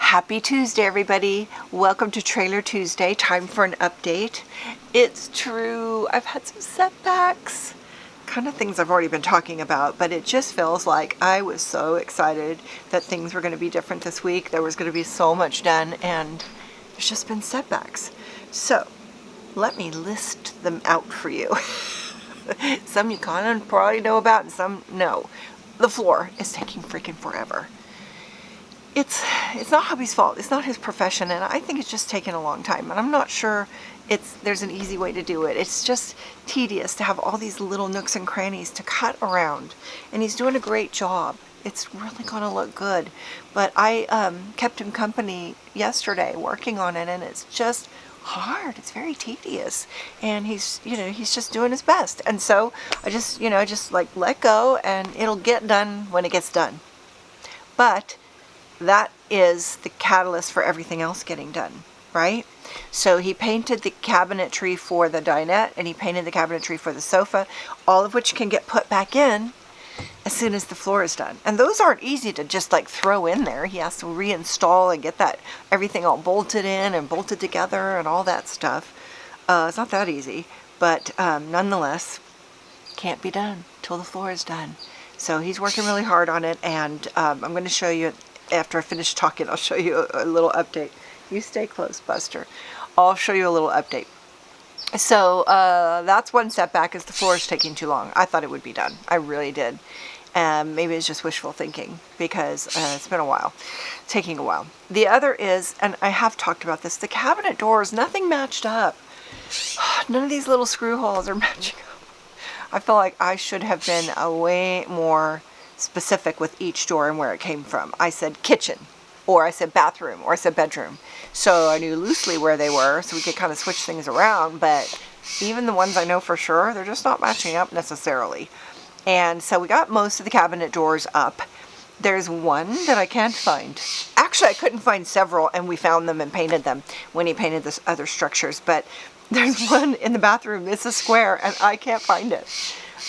Happy Tuesday, everybody. Welcome to Trailer Tuesday. Time for an update. It's true, I've had some setbacks. Kind of things I've already been talking about, but it just feels like I was so excited that things were going to be different this week. There was going to be so much done, and there's just been setbacks. So, let me list them out for you. Some you kind of probably know about, and some no. The floor is taking freaking forever. It's not hubby's fault. It's not his profession, and I think it's just taken a long time. And I'm not sure there's an easy way to do it. It's just tedious to have all these little nooks and crannies to cut around. And he's doing a great job. It's really going to look good. But I kept him company yesterday working on it, and it's just hard. It's very tedious, and he's just doing his best. And so I just like let go, and it'll get done when it gets done. But that is the catalyst for everything else getting done, right? So he painted the cabinetry for the dinette, and he painted the cabinetry for the sofa, all of which can get put back in as soon as the floor is done. And those aren't easy to just like throw in there. He has to reinstall and get that everything all bolted in and bolted together and all that stuff. It's not that easy, but nonetheless, can't be done till the floor is done. So he's working really hard on it, and I'm going to show you after I finish talking. I'll show you a little update. You stay close, Buster. I'll show you a little update. So that's one setback, is the floor is taking too long. I thought it would be done. I really did. Maybe it's just wishful thinking, because it's been a while. Taking a while. The other is, and I have talked about this, the cabinet doors, nothing matched up. None of these little screw holes are matching up. I feel like I should have been a way more specific with each door and where it came from. I said kitchen, or I said bathroom, or I said bedroom. So I knew loosely where they were, so we could kind of switch things around, but even the ones I know for sure, they're just not matching up necessarily. And so we got most of the cabinet doors up. There's one that I can't find. Actually, I couldn't find several, and we found them and painted them when he painted the other structures, but there's one in the bathroom. It's a square, and I can't find it.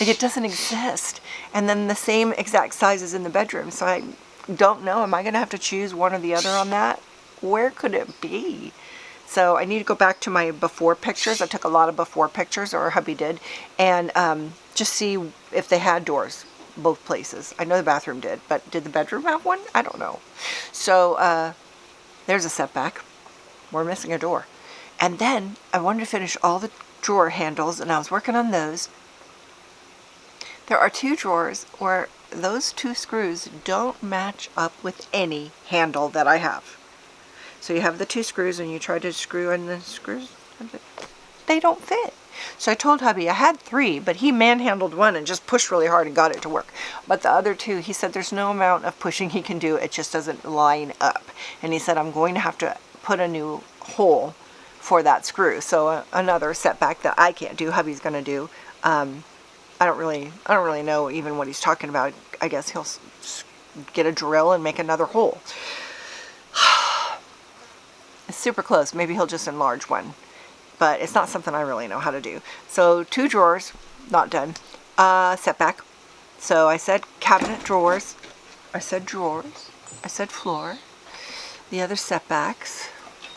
Like, it doesn't exist. And then the same exact size is in the bedroom, so I don't know. Am I going to have to choose one or the other on that? Where could it be? So I need to go back to my before pictures. I took a lot of before pictures, or hubby did, and just see if they had doors both places. I know the bathroom did, but did the bedroom have one? I don't know. So there's a setback. We're missing a door. And then I wanted to finish all the drawer handles, and I was working on those. There are two drawers where those two screws don't match up with any handle that I have. So you have the two screws, and you try to screw in the screws, they don't fit. So I told hubby I had three, but he manhandled one and just pushed really hard and got it to work. But the other two, he said there's no amount of pushing he can do, it just doesn't line up. And he said I'm going to have to put a new hole for that screw. So another setback that I can't do, hubby's going to do. I don't really know even what he's talking about. I guess he'll get a drill and make another hole. It's super close. Maybe he'll just enlarge one, but it's not something I really know how to do. So two drawers, not done. Setback. So I said cabinet drawers. I said drawers. I said floor. The other setbacks.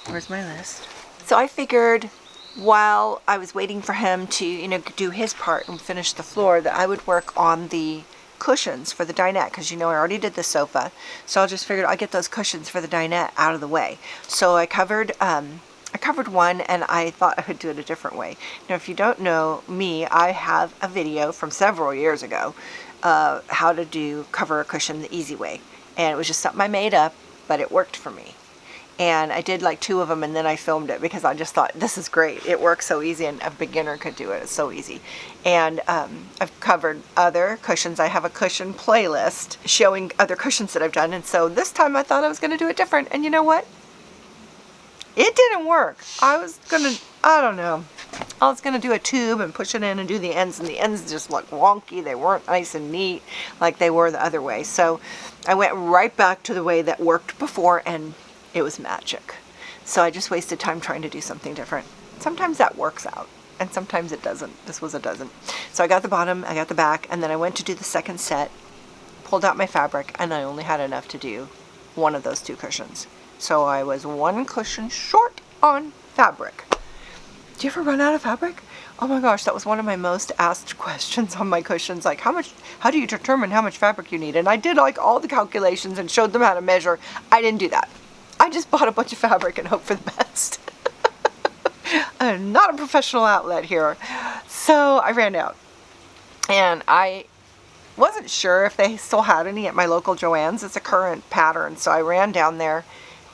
Where's my list? So I figured, while I was waiting for him to, do his part and finish the floor, that I would work on the cushions for the dinette, because I already did the sofa. So I just figured I'd get those cushions for the dinette out of the way. So I covered one, and I thought I would do it a different way. Now, if you don't know me, I have a video from several years ago how to cover a cushion the easy way, and it was just something I made up, but it worked for me. And I did like 2 of them, and then I filmed it because I just thought, this is great. It works so easy, and a beginner could do it. It's so easy. And I've covered other cushions. I have a cushion playlist showing other cushions that I've done. And so this time I thought I was going to do it different. And you know what? It didn't work. I was going to do a tube and push it in and do the ends, and the ends just looked wonky. They weren't nice and neat like they were the other way. So I went right back to the way that worked before, and it was magic. So I just wasted time trying to do something different. Sometimes that works out, and sometimes it doesn't. This was a doesn't. So I got the bottom, I got the back, and then I went to do the second set, pulled out my fabric, and I only had enough to do one of those 2 cushions. So I was one cushion short on fabric. Do you ever run out of fabric? Oh my gosh, that was one of my most asked questions on my cushions. Like, how do you determine how much fabric you need? And I did like all the calculations and showed them how to measure. I didn't do that. I just bought a bunch of fabric and hoped for the best. I'm not a professional outlet here. So I ran out. And I wasn't sure if they still had any at my local Joann's. It's a current pattern. So I ran down there.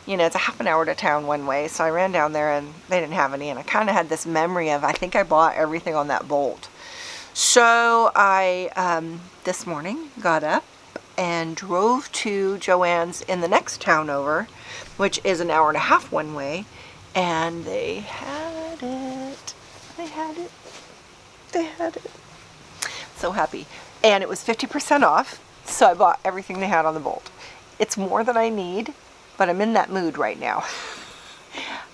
You know, it's a half an hour to town one way, so I ran down there and they didn't have any, and I kind of had this memory of, I think I bought everything on that bolt. So I, this morning, got up and drove to Joann's in the next town over, which is an hour and a half one way, and they had it. They had it. They had it. So happy. And it was 50% off, so I bought everything they had on the bolt. It's more than I need, but I'm in that mood right now.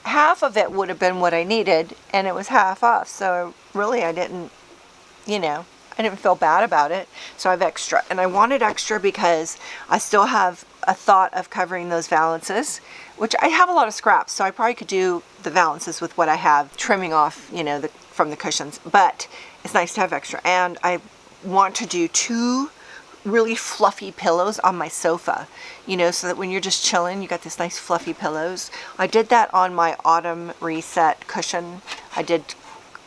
Half of it would have been what I needed, and it was half off. So really, I didn't, you know, I didn't feel bad about it. So I have extra. And I wanted extra because I still have a thought of covering those valances, which I have a lot of scraps. So I probably could do the valances with what I have, trimming off, you know, from the cushions. But it's nice to have extra. And I want to do 2 really fluffy pillows on my sofa, you know, so that when you're just chilling, you got this nice fluffy pillows. I did that on my autumn reset cushion. I did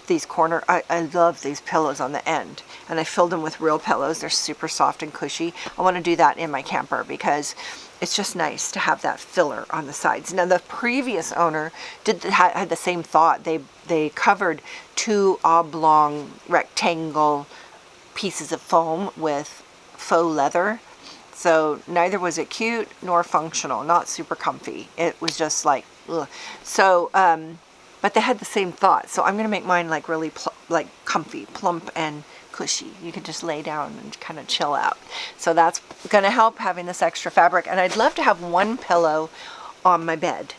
these I love these pillows on the end, and I filled them with real pillows. They're super soft and cushy. I want to do that in my camper because it's just nice to have that filler on the sides. Now the previous owner had the same thought. They covered 2 oblong rectangle pieces of foam with faux leather, so neither was it cute nor functional, not super comfy. It was just like, ugh. So but they had the same thought, so I'm gonna make mine like really like comfy, plump and cushy. You can just lay down and kind of chill out. So that's gonna help, having this extra fabric. And I'd love to have 1 pillow on my bed,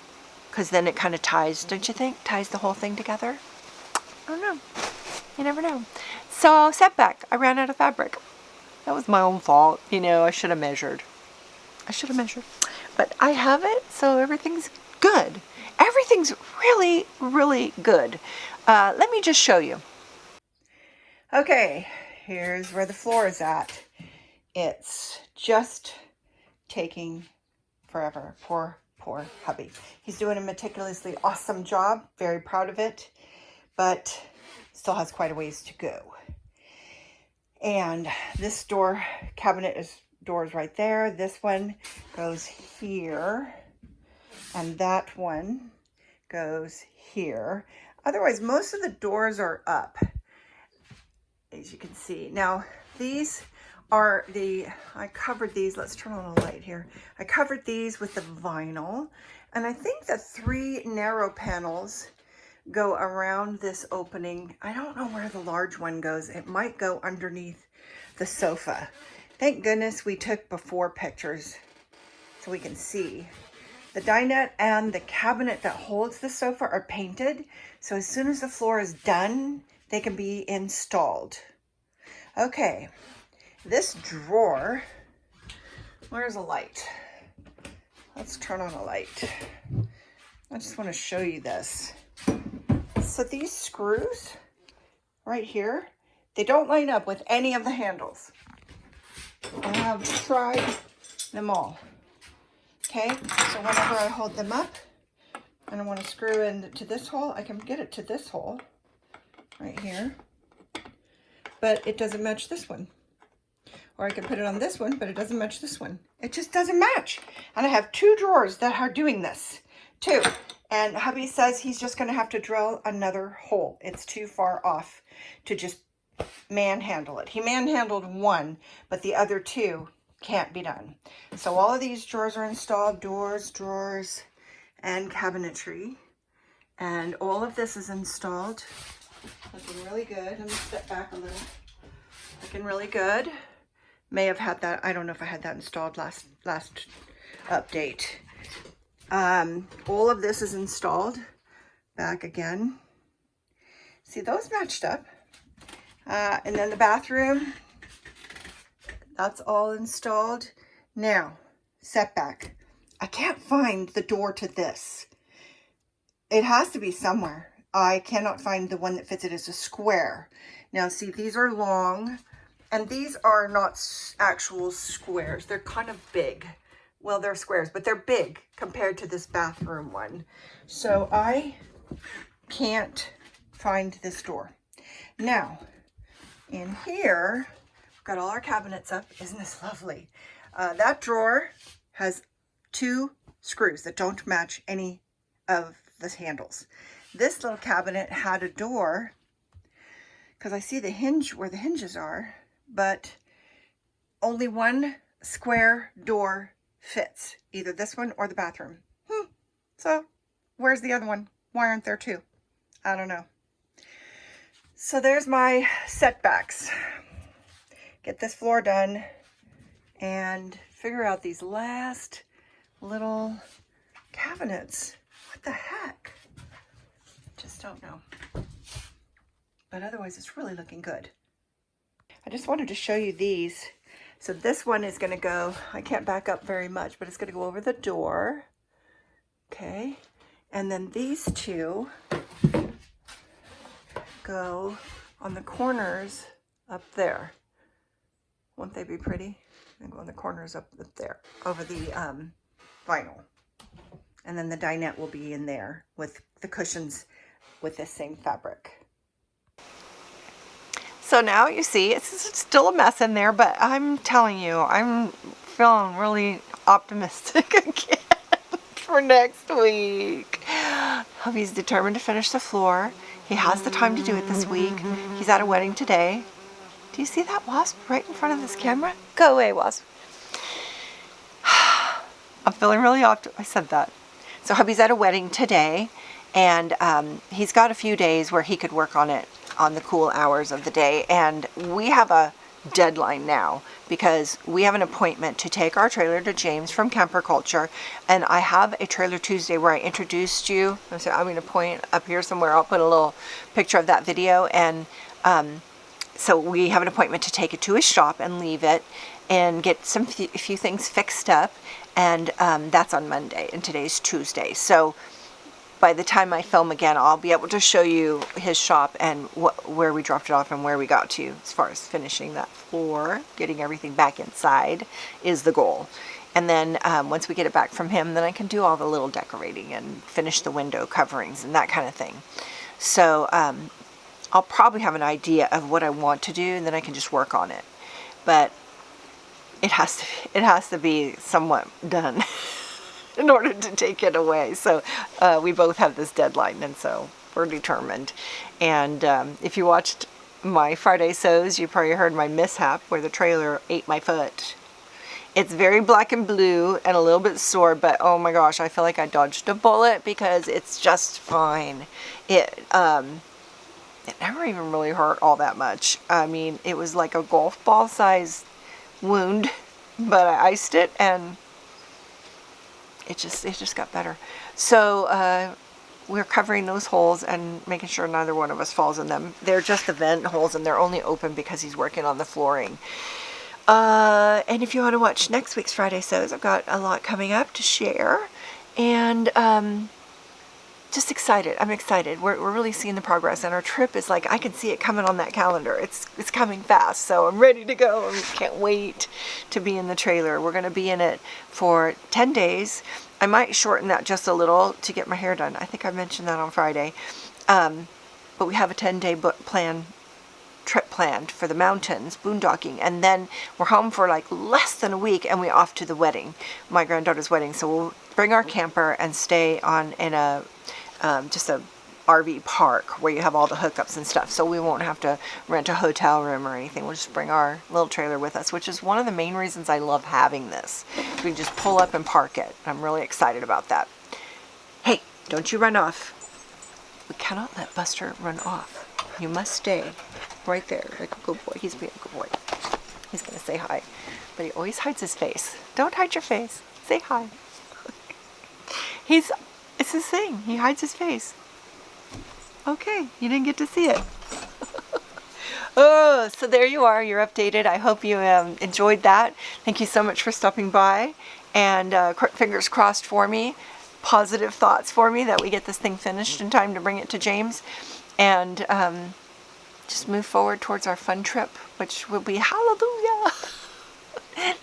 because then it kind of ties, don't you think, ties the whole thing together? I don't know, you never know. So setback, I ran out of fabric. That was my own fault. You know, I should have measured. But I have it, so everything's good. Everything's really, really good. Let me just show you. Okay, here's where the floor is at. It's just taking forever. Poor hubby. He's doing a meticulously awesome job. Very proud of it. But still has quite a ways to go. And this door is right there. This one goes here, and that one goes here. Otherwise, most of the doors are up, as you can see. Now, these are I covered these. Let's turn on a light here. I covered these with the vinyl, and I think the 3 narrow panels go around this opening. I don't know where the large one goes. It might go underneath the sofa. Thank goodness we took before pictures so we can see. The dinette and the cabinet that holds the sofa are painted, so as soon as the floor is done, they can be installed. Okay, this drawer, where's a light? Let's turn on a light. I just want to show you this. So these screws right here, they don't line up with any of the handles. I have tried them all. Okay, so whenever I hold them up and I want to screw into this hole, I can get it to this hole right here, but it doesn't match this one. Or I can put it on this one, but it doesn't match this one. It just doesn't match. And I have 2 drawers that are doing this too. And hubby says he's just going to have to drill another hole. It's too far off to just manhandle it. He manhandled 1, but the other 2 can't be done. So all of these drawers are installed, doors, drawers, and cabinetry. And all of this is installed. Looking really good. Let me step back a little. Looking really good. May have had that. I don't know if I had that installed last update. All of this is installed. Back again. See, those matched up. And then the bathroom, that's all installed. Now, setback. I can't find the door to this. It has to be somewhere. I cannot find the one that fits it as a square. Now see, these are long, and these are not actual squares. They're kind of big. Well, they're squares, but they're big compared to this bathroom one. So I can't find this door. Now, in here, we've got all our cabinets up. Isn't this lovely? That drawer has 2 screws that don't match any of the handles. This little cabinet had a door, because I see the hinge where the hinges are, but only one square door fits, either this one or the bathroom. So where's the other one? Why aren't there 2? I don't know. So there's my setbacks. Get this floor done and figure out these last little cabinets. What the heck? Just don't know. But otherwise, it's really looking good. I just wanted to show you these. So this one is going to go, I can't back up very much, but it's going to go over the door. Okay. And then these 2 go on the corners up there. Won't they be pretty? And go on the corners up there over the vinyl. And then the dinette will be in there with the cushions with this same fabric. So now you see it's still a mess in there, but I'm telling you, I'm feeling really optimistic again for next week. Hubby's determined to finish the floor. He has the time to do it this week. He's at a wedding today. Do you see that wasp right in front of this camera? Go away, wasp. I'm feeling really optimistic. I said that. So hubby's at a wedding today, and he's got a few days where he could work on it on the cool hours of the day. And we have a deadline now because we have an appointment to take our trailer to James from Camper Culture. And I have a Trailer Tuesday where I introduced you. I'm going to point up here somewhere. I'll put a little picture of that video. And so we have an appointment to take it to his shop and leave it and get a few things fixed up. And that's on Monday, and today's Tuesday. So by the time I film again, I'll be able to show you his shop and where we dropped it off and where we got to as far as finishing that floor. Getting everything back inside is the goal. And then once we get it back from him, then I can do all the little decorating and finish the window coverings and that kind of thing. So I'll probably have an idea of what I want to do, and then I can just work on it. But it has to be somewhat done in order to take it away. So we both have this deadline, and so we're determined. And if you watched my Friday sews, you probably heard my mishap where the trailer ate my foot. It's very black and blue and a little bit sore, but oh my gosh, I feel like I dodged a bullet because it's just fine. It never even really hurt all that much. I mean, it was like a golf ball size wound, but I iced it and it just got better. So we're covering those holes and making sure neither one of us falls in them. They're just the vent holes, and they're only open because he's working on the flooring. And if you want to watch next week's Friday sews, I've got a lot coming up to share, and just excited. I'm excited. We're really seeing the progress, and our trip is like, I can see it coming on that calendar. It's coming fast, so I'm ready to go. I can't wait to be in the trailer. We're going to be in it for 10 days. I might shorten that just a little to get my hair done. I think I mentioned that on Friday. But we have a 10-day trip planned for the mountains, boondocking, and then we're home for like less than a week, and we're off to the wedding, my granddaughter's wedding. So we'll bring our camper and stay in a just a RV park where you have all the hookups and stuff, so we won't have to rent a hotel room or anything. We'll just bring our little trailer with us, which is one of the main reasons I love having this. We can just pull up and park it. I'm really excited about that. Hey, don't you run off. We cannot let Buster run off. You must stay right there like a good boy. He's being a good boy. He's gonna say hi, but he always hides his face. Don't hide your face. Say hi. It's his thing. He hides his face. Okay, you didn't get to see it. Oh, so there you are. You're updated. I hope you enjoyed that. Thank you so much for stopping by. and fingers crossed for me, positive thoughts for me that we get this thing finished in time to bring it to James, and just move forward towards our fun trip, which will be hallelujah.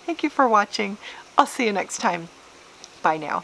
Thank you for watching. I'll see you next time. Bye now.